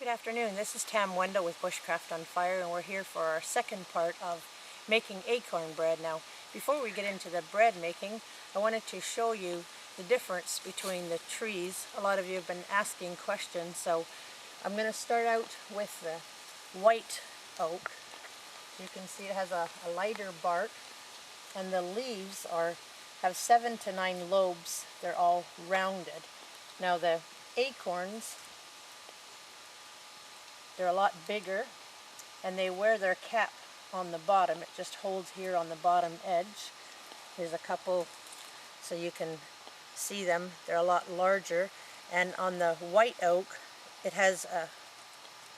Good afternoon, this is Tam Wendell with BushcraftOnFire, and we're here for our second part of making acorn bread. Now, before we get into the bread making, I wanted to show you the difference between the trees. A lot of you have been asking questions, so I'm going to start out with the white oak. You can see it has a lighter bark, and the leaves have 7 to 9 lobes. They're all rounded. Now the acorns, they're a lot bigger, and they wear their cap on the bottom. It just holds here on the bottom edge. There's a couple so you can see them. They're a lot larger. And on the white oak, it has a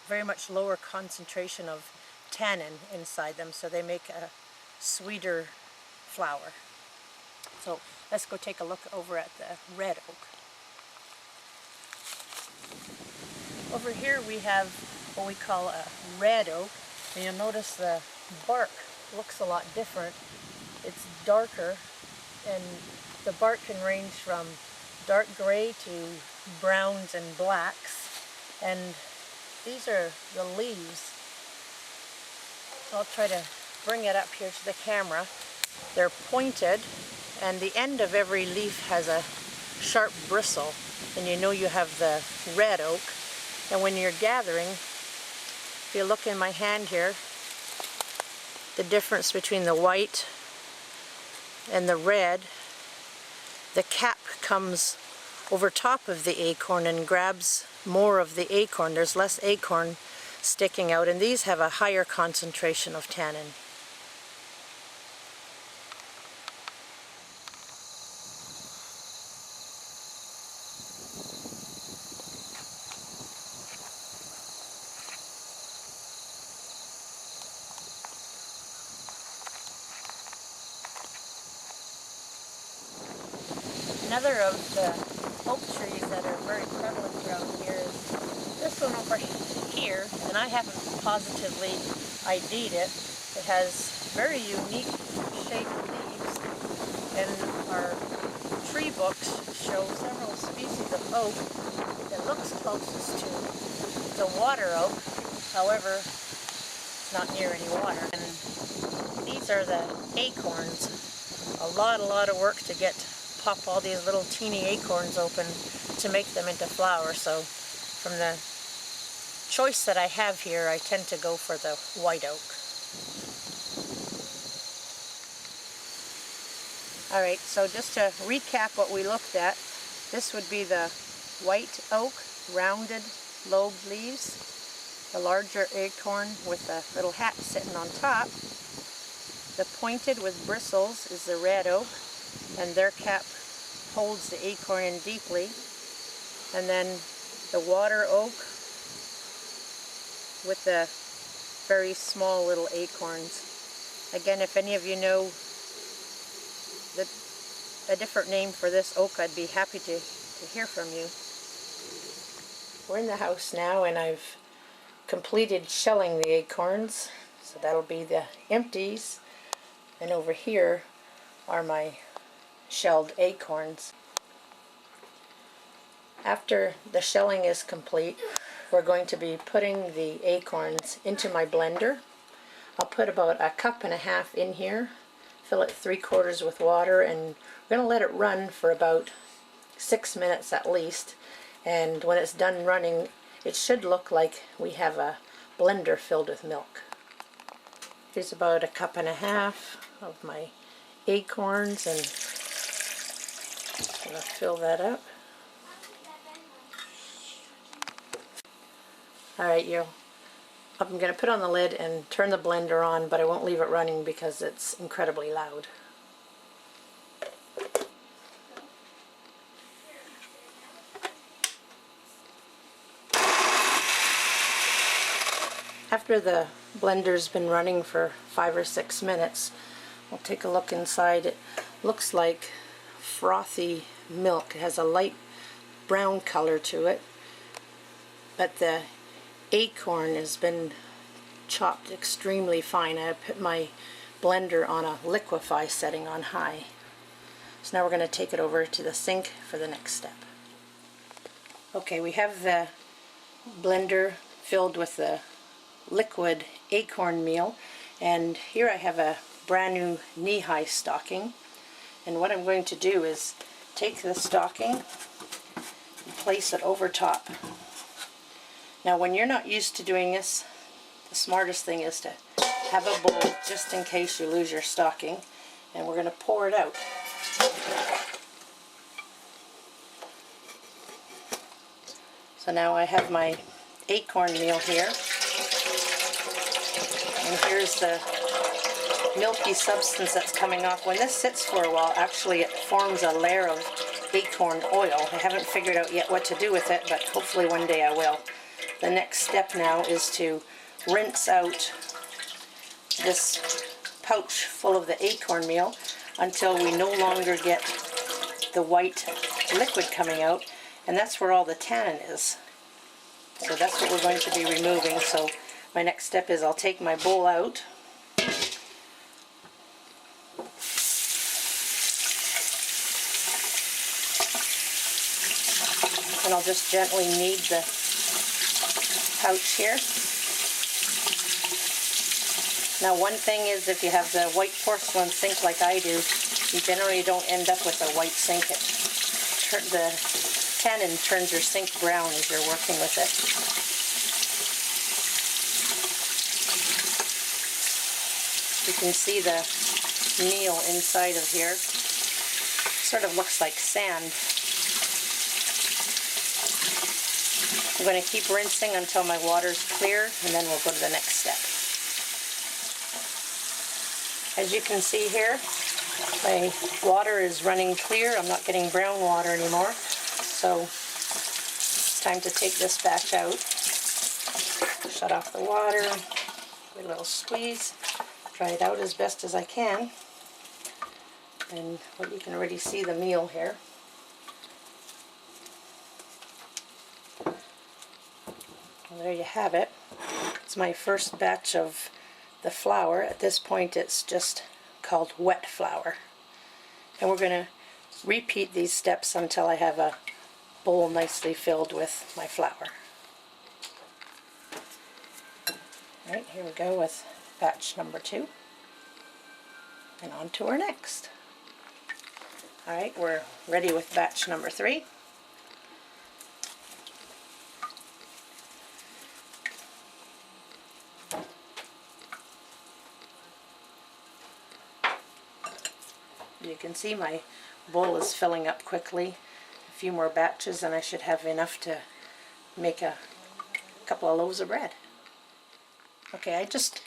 very much lower concentration of tannin inside them, so they make a sweeter flour. So let's go take a look over at the red oak. Over here we have what we call a red oak, and you'll notice the bark looks a lot different. It's darker, and the bark can range from dark gray to browns and blacks, and these are the leaves. I'll try to bring it up here to the camera. They're pointed, and the end of every leaf has a sharp bristle, and you know you have the red oak. And when you're gathering, if you look in my hand here, the difference between the white and the red, the cap comes over top of the acorn and grabs more of the acorn. There's less acorn sticking out, and these have a higher concentration of tannin. Another of the oak trees that are very prevalent around here is this one over here, and I haven't positively ID'd it. It has very unique shaped leaves, and our tree books show several species of oak that looks closest to the water oak. However, it's not near any water. And these are the acorns. A lot of work to pop all these little teeny acorns open to make them into flour. So from the choice that I have here, I tend to go for the white oak. Alright, so just to recap what we looked at, this would be the white oak, rounded lobed leaves, the larger acorn with a little hat sitting on top. The pointed with bristles is the red oak, and their cap holds the acorn in deeply. And then the water oak with the very small little acorns. Again, if any of you know a different name for this oak, I'd be happy to hear from you. We're in the house now, and I've completed shelling the acorns, so that'll be the empties, and over here are my shelled acorns. After the shelling is complete, we're going to be putting the acorns into my blender. I'll put about 1.5 cups in here, fill it 3/4 with water, and we're going to let it run for about 6 minutes at least. And when it's done running, it should look like we have a blender filled with milk. Here's about 1.5 cups of my acorns, and I'm going to fill that up. Alright, I'm going to put on the lid and turn the blender on, but I won't leave it running because it's incredibly loud. After the blender's been running for 5 or 6 minutes, we'll take a look inside. It looks like frothy milk. It has a light brown color to it, but the acorn has been chopped extremely fine. I put my blender on a liquefy setting on high. So now we're going to take it over to the sink for the next step. Okay, we have the blender filled with the liquid acorn meal, and here I have a brand new knee-high stocking. And what I'm going to do is take the stocking and place it over top. Now when you're not used to doing this, the smartest thing is to have a bowl just in case you lose your stocking, and we're going to pour it out. So now I have my acorn meal here, and here's the milky substance that's coming off. When this sits for a while, actually it forms a layer of acorn oil. I haven't figured out yet what to do with it, but hopefully one day I will. The next step now is to rinse out this pouch full of the acorn meal until we no longer get the white liquid coming out, and that's where all the tannin is. So that's what we're going to be removing. So my next step is I'll take my bowl out, and I'll just gently knead the pouch here. Now one thing is, if you have the white porcelain sink like I do, you generally don't end up with a white sink. The tannin turns your sink brown as you're working with it. You can see the meal inside of here. Sort of looks like sand. I'm going to keep rinsing until my water's clear, and then we'll go to the next step. As you can see here, my water is running clear. I'm not getting brown water anymore. So it's time to take this batch out. Shut off the water, give it a little squeeze, dry it out as best as I can. And you can already see the meal here. Well, there you have it. It's my first batch of the flour. At this point it's just called wet flour. And we're going to repeat these steps until I have a bowl nicely filled with my flour. Alright, here we go with batch number 2. And on to our next. Alright, we're ready with batch number 3. You can see my bowl is filling up quickly. A few more batches and I should have enough to make a couple of loaves of bread. Okay, I just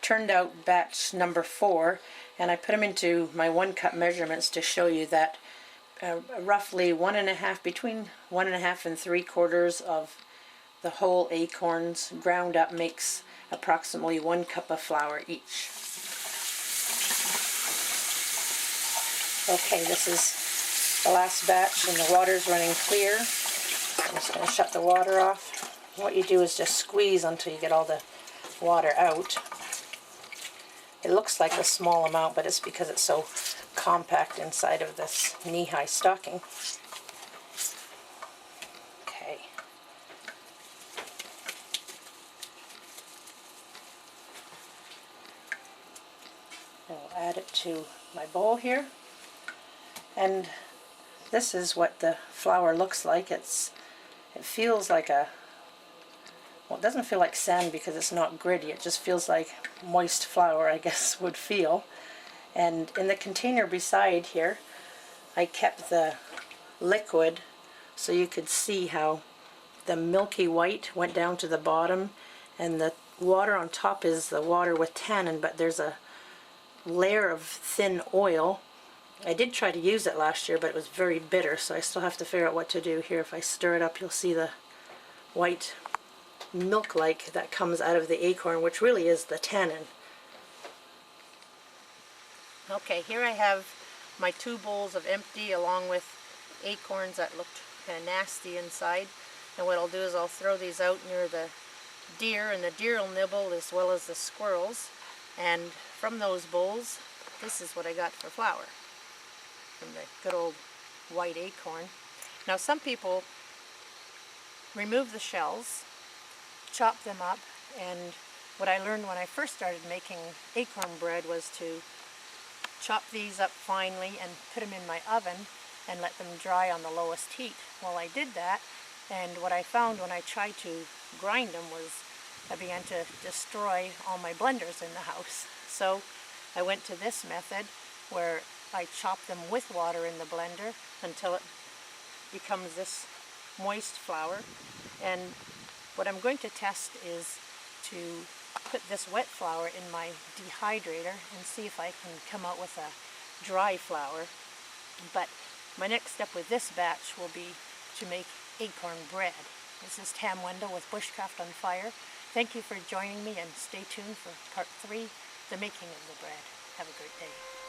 turned out batch number 4, and I put them into my 1 cup measurements to show you that roughly between 1.5 and 3/4 of the whole acorns ground up makes approximately 1 cup of flour each. Okay, this is the last batch and the water's running clear. I'm just going to shut the water off. What you do is just squeeze until you get all the water out. It looks like a small amount, but it's because it's so compact inside of this knee-high stocking. Okay. I'll add it to my bowl here. And this is what the flour looks like. It feels like well, it doesn't feel like sand because it's not gritty. It just feels like moist flour, I guess, would feel. And in the container beside here, I kept the liquid so you could see how the milky white went down to the bottom, and the water on top is the water with tannin, but there's a layer of thin oil. I did try to use it last year, but it was very bitter, so I still have to figure out what to do here. If I stir it up, you'll see the white milk-like that comes out of the acorn, which really is the tannin. Okay, here I have my 2 bowls of empty along with acorns that looked kind of nasty inside. And what I'll do is I'll throw these out near the deer, and the deer will nibble as well as the squirrels. And from those bowls, this is what I got for flour from the good old white acorn. Now some people remove the shells chop them up, and what I learned when I first started making acorn bread was to chop these up finely and put them in my oven and let them dry on the lowest heat. Well, I did that, and what I found when I tried to grind them was I began to destroy all my blenders in the house. So I went to this method where I chop them with water in the blender until it becomes this moist flour. And what I'm going to test is to put this wet flour in my dehydrator and see if I can come out with a dry flour. But my next step with this batch will be to make acorn bread. This is Tam Wendell with Bushcraft on Fire. Thank you for joining me, and stay tuned for part 3, the making of the bread. Have a great day.